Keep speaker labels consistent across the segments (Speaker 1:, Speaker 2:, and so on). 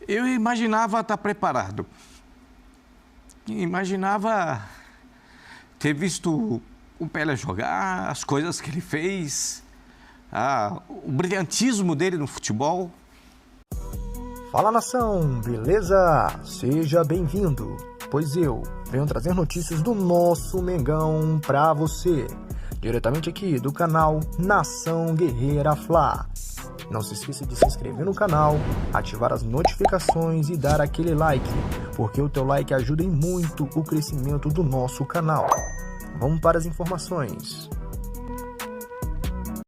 Speaker 1: Eu imaginava estar preparado. Imaginava ter visto o Pelé jogar, as coisas que ele fez, o brilhantismo dele no futebol.
Speaker 2: Fala, nação, beleza? Seja bem-vindo, pois eu venho trazer notícias do nosso Mengão pra você, diretamente aqui do canal Nação Guerreira Fla. Não se esqueça de se inscrever no canal, ativar as notificações e dar aquele like, porque o teu like ajuda em muito o crescimento do nosso canal. Vamos para as informações.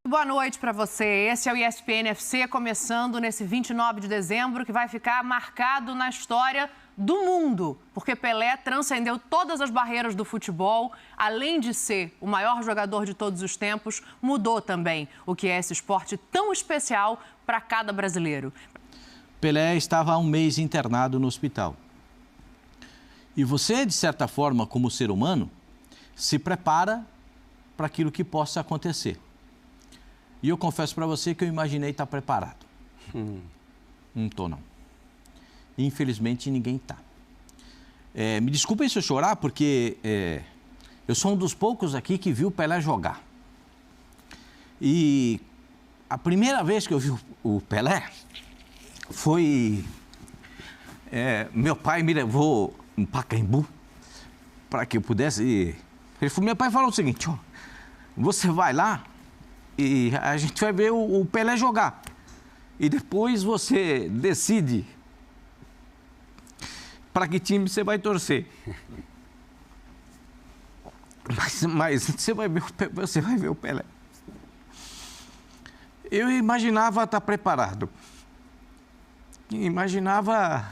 Speaker 3: Boa noite para você. Esse é o ESPN FC, começando nesse 29 de dezembro, que vai ficar marcado na história do mundo, porque Pelé transcendeu todas as barreiras do futebol, além de ser o maior jogador de todos os tempos, mudou também o que é esse esporte tão especial para cada brasileiro.
Speaker 4: Pelé estava há um mês internado no hospital. E você, de certa forma, como ser humano, se prepara para aquilo que possa acontecer. E eu confesso para você que eu imaginei estar preparado. Não estou, não. Infelizmente, ninguém está. Me desculpem se eu chorar, porque eu sou um dos poucos aqui que viu o Pelé jogar. E a primeira vez que eu vi o Pelé foi... meu pai me levou em Pacaembu para que eu pudesse... Meu pai falou o seguinte, ó, você vai lá e a gente vai ver o Pelé jogar. E depois você decide para que time você vai torcer. Mas você vai ver o Pelé. Eu imaginava estar preparado. Imaginava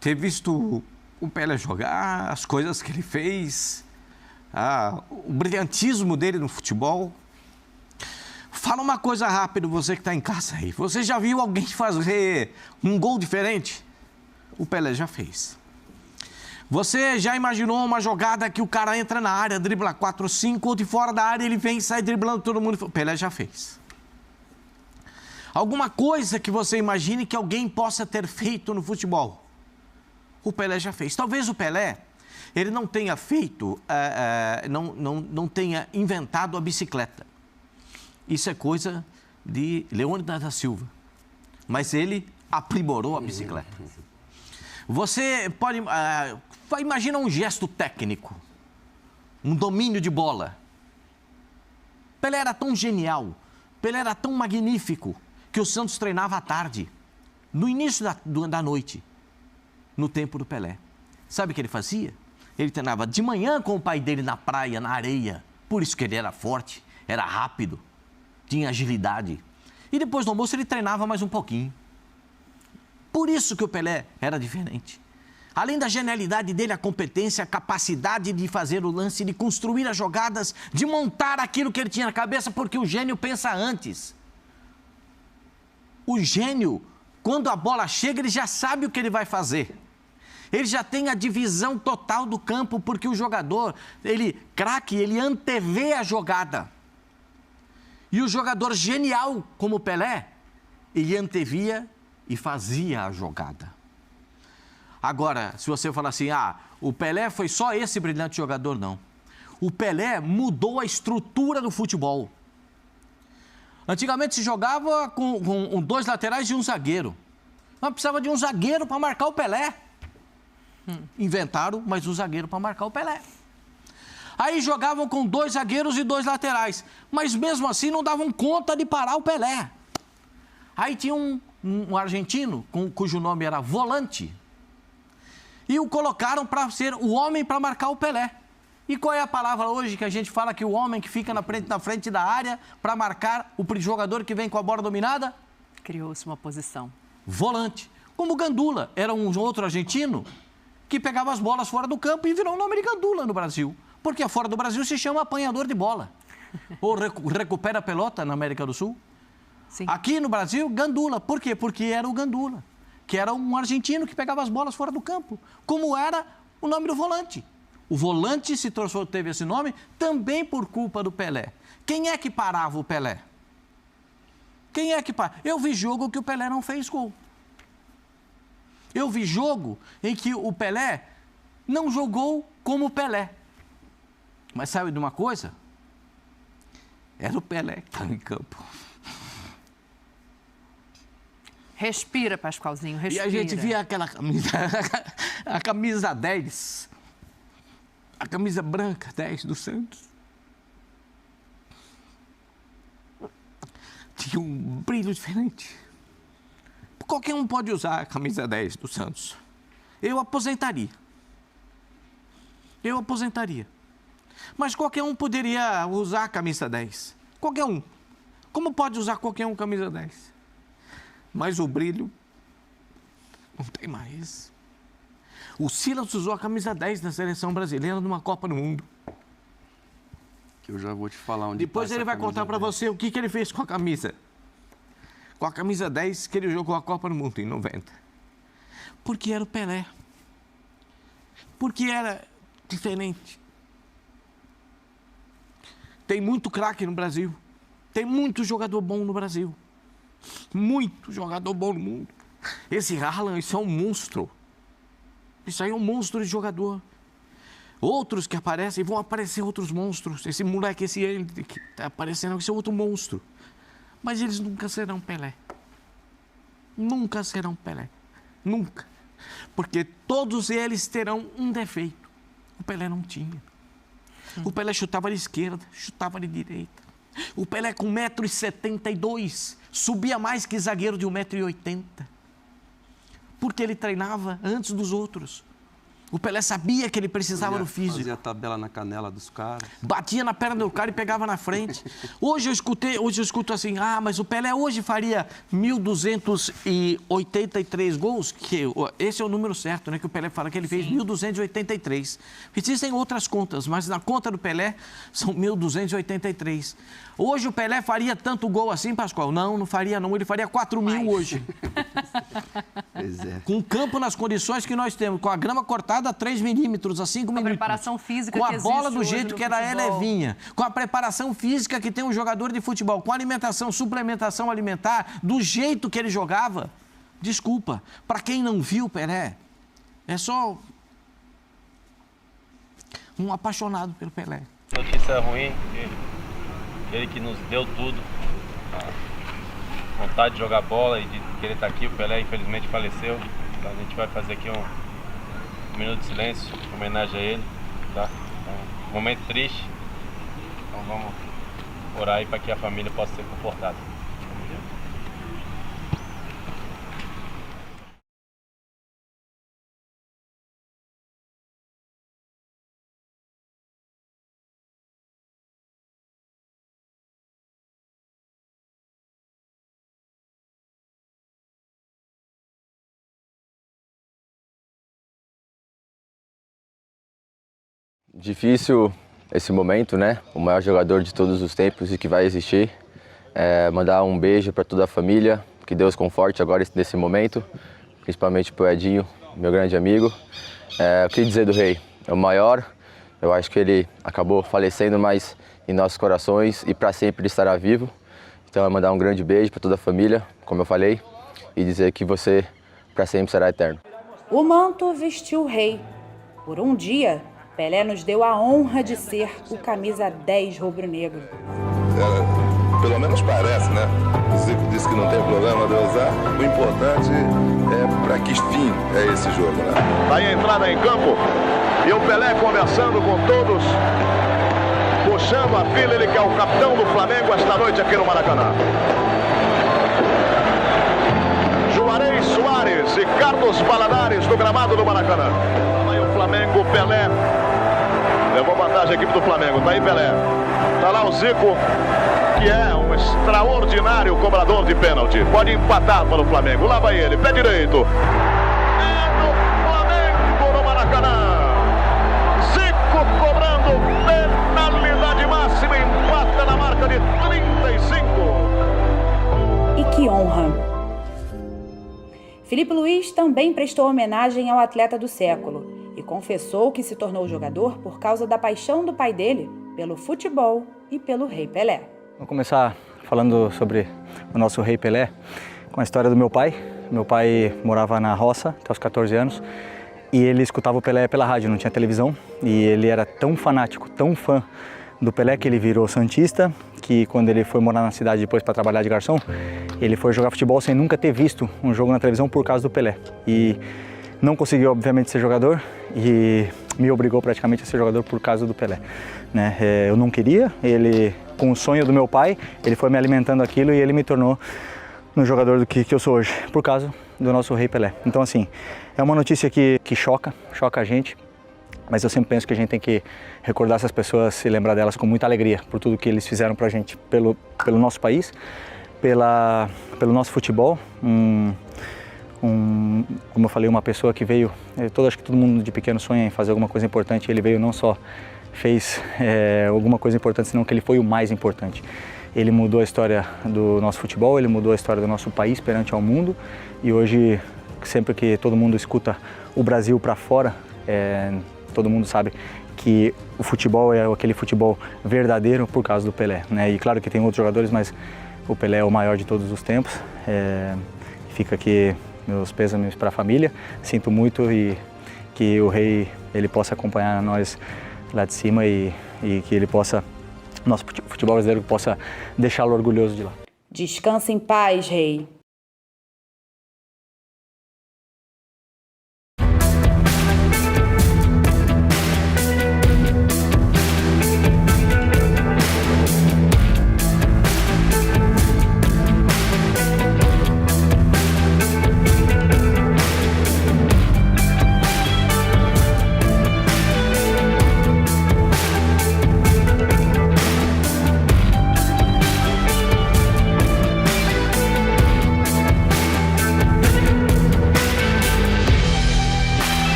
Speaker 4: ter visto o Pelé jogar, as coisas que ele fez, o brilhantismo dele no futebol. Fala uma coisa rápido, você que está em casa aí. Você já viu alguém fazer um gol diferente? O Pelé já fez. Você já imaginou uma jogada que o cara entra na área, dribla 4, 5, ou de fora da área ele vem e sai driblando todo mundo? O Pelé já fez. Alguma coisa que você imagine que alguém possa ter feito no futebol? O Pelé já fez. Talvez o Pelé, ele não tenha feito, não tenha inventado a bicicleta. Isso é coisa de Leônidas da Silva. Mas ele aprimorou a bicicleta. Você pode... imagina um gesto técnico. Um domínio de bola. Pelé era tão genial. Pelé era tão magnífico que o Santos treinava à tarde. No início da noite. No tempo do Pelé. Sabe o que ele fazia? Ele treinava de manhã com o pai dele na praia, na areia. Por isso que ele era forte, era rápido. Tinha agilidade. E depois do almoço ele treinava mais um pouquinho. Por isso que o Pelé era diferente. Além da genialidade dele, a competência, a capacidade de fazer o lance, de construir as jogadas, de montar aquilo que ele tinha na cabeça, porque o gênio pensa antes. O gênio, quando a bola chega, ele já sabe o que ele vai fazer. Ele já tem a divisão total do campo, porque o jogador, craque, ele antevê a jogada. E o jogador genial, como o Pelé, ele antevia e fazia a jogada. Agora, se você falar assim, o Pelé foi só esse brilhante jogador, não. O Pelé mudou a estrutura do futebol. Antigamente se jogava com 2 laterais e um zagueiro. Mas precisava de um zagueiro para marcar o Pelé. Inventaram mais um zagueiro para marcar o Pelé. Aí jogavam com 2 zagueiros e 2 laterais. Mas mesmo assim não davam conta de parar o Pelé. Aí tinha um argentino, cujo nome era Volante. E o colocaram para ser o homem para marcar o Pelé. E qual é a palavra hoje que a gente fala que o homem que fica na frente da área para marcar o jogador que vem com a bola dominada?
Speaker 3: Criou-se uma posição.
Speaker 4: Volante. Como Gandula, era um outro argentino que pegava as bolas fora do campo e virou o nome de Gandula no Brasil. Porque fora do Brasil se chama apanhador de bola. Ou recupera a pelota na América do Sul.
Speaker 3: Sim.
Speaker 4: Aqui no Brasil, Gandula. Por quê? Porque era o Gandula, que era um argentino que pegava as bolas fora do campo. Como era o nome do volante. O volante teve esse nome também por culpa do Pelé. Quem é que parava o Pelé? Quem é que parava? Eu vi jogo que o Pelé não fez gol. Eu vi jogo em que o Pelé não jogou como o Pelé. Mas sabe de uma coisa? Era o Pelé que estava em campo.
Speaker 3: Respira, Pascoalzinho, respira.
Speaker 4: E a gente via aquela camisa, a camisa 10, a camisa branca 10 do Santos. Tinha um brilho diferente. Qualquer um pode usar a camisa 10 do Santos. Eu aposentaria. Mas qualquer um poderia usar a camisa 10. Qualquer um. Como pode usar qualquer um a camisa 10? Mas o brilho não tem mais. O Silas usou a camisa 10 na seleção brasileira numa Copa do Mundo.
Speaker 5: Que eu já vou te falar onde
Speaker 4: Depois ele vai contar para você o que ele fez com a camisa. Com a camisa 10 que ele jogou a Copa do Mundo em 90. Porque era o Pelé. Porque era diferente. Tem muito craque no Brasil. Tem muito jogador bom no Brasil. Muito jogador bom no mundo. Esse Haaland, isso é um monstro. Isso aí é um monstro de jogador. Outros que aparecem, vão aparecer outros monstros. Esse moleque, esse ele que está aparecendo, esse é outro monstro. Mas eles nunca serão Pelé. Nunca serão Pelé. Nunca. Porque todos eles terão um defeito. O Pelé não tinha. O Pelé chutava de esquerda, chutava de direita. O Pelé com 1,72 m, subia mais que zagueiro de 1,80 m. Porque ele treinava antes dos outros. O Pelé sabia que ele precisava do físico.
Speaker 5: Fazia a tabela na canela dos caras.
Speaker 4: Batia na perna do cara e pegava na frente. Hoje eu escuto assim, mas o Pelé hoje faria 1.283 gols, que esse é o número certo, né? Que o Pelé fala que ele fez 1.283. Existem outras contas, mas na conta do Pelé são 1.283. Hoje o Pelé faria tanto gol assim, Pascoal? Não faria não. Ele faria 4.000 hoje.
Speaker 5: Pois é.
Speaker 4: Com o campo nas condições que nós temos, com a grama cortada a 3 milímetros, a 5 milímetros.
Speaker 3: Com a preparação física
Speaker 4: com
Speaker 3: que
Speaker 4: a bola
Speaker 3: existe
Speaker 4: do jeito
Speaker 3: hoje
Speaker 4: que ela é
Speaker 3: futebol.
Speaker 4: levinha, com a preparação física que tem um jogador de futebol, com a alimentação, suplementação alimentar, do jeito que ele jogava. Desculpa, para quem não viu Pelé, é só um apaixonado pelo Pelé.
Speaker 6: Notícia ruim, ele que nos deu tudo, a vontade de jogar bola e de querer estar aqui. O Pelé infelizmente faleceu, então a gente vai fazer aqui um minuto de silêncio em homenagem a ele, tá? Um momento triste, então vamos orar aí para que a família possa ser confortada.
Speaker 7: Difícil esse momento, né? O maior jogador de todos os tempos e que vai existir. Mandar um beijo para toda a família, que Deus conforte agora nesse momento, principalmente para o Edinho, meu grande amigo. O que dizer do Rei? É o maior, eu acho que ele acabou falecendo, mas em nossos corações e para sempre ele estará vivo. Então, mandar um grande beijo para toda a família, como eu falei, e dizer que você para sempre será eterno.
Speaker 8: O manto vestiu o Rei. Por um dia, Pelé nos deu a honra de ser o camisa 10 rubro-negro.
Speaker 9: Pelo menos parece, né? O Zico disse que não tem problema de usar. O importante é para que fim é esse jogo, né?
Speaker 10: Aí a entrada em campo e o Pelé conversando com todos, puxando a fila, ele que é o capitão do Flamengo esta noite aqui no Maracanã. Juarez Soares e Carlos Valadares no gramado do Maracanã. Aí o Flamengo, Pelé. Levou vantagem a equipe do Flamengo. Tá aí Pelé. Tá lá o Zico, que é um extraordinário cobrador de pênalti. Pode empatar para o Flamengo. Lá vai ele, pé direito. É do Flamengo no Maracanã. Zico cobrando penalidade máxima. Empata na marca de 35.
Speaker 8: E que honra! Felipe Luiz também prestou homenagem ao atleta do século e confessou que se tornou jogador por causa da paixão do pai dele pelo futebol e pelo Rei Pelé.
Speaker 11: Vou começar falando sobre o nosso Rei Pelé, com a história do meu pai Meu pai morava na roça até os 14 anos e ele escutava o Pelé pela rádio, não tinha televisão. E ele era tão fanático, tão fã do Pelé que ele virou santista, que quando ele foi morar na cidade depois para trabalhar de garçom, ele foi jogar futebol sem nunca ter visto um jogo na televisão por causa do Pelé. E não conseguiu, obviamente, ser jogador e me obrigou praticamente a ser jogador por causa do Pelé. Né? Eu não queria, ele, com o sonho do meu pai, ele foi me alimentando aquilo e ele me tornou no jogador do que eu sou hoje, por causa do nosso rei Pelé. Então, assim, é uma notícia que choca a gente, mas eu sempre penso que a gente tem que recordar essas pessoas e lembrar delas com muita alegria por tudo que eles fizeram pra gente, pelo nosso país, pelo nosso futebol. Como eu falei, uma pessoa que veio, acho que todo mundo de pequeno sonha em fazer alguma coisa importante, ele veio não só fez alguma coisa importante, senão que ele foi o mais importante. Ele mudou a história do nosso futebol, ele mudou a história do nosso país perante ao mundo e hoje, sempre que todo mundo escuta o Brasil para fora, todo mundo sabe que o futebol é aquele futebol verdadeiro por causa do Pelé, né? E claro que tem outros jogadores, mas o Pelé é o maior de todos os tempos. Fica aqui meus pêsames para a família, sinto muito e que o rei ele possa acompanhar nós lá de cima e que ele possa, nosso futebol brasileiro possa deixá-lo orgulhoso de lá.
Speaker 8: Descansa em paz, rei.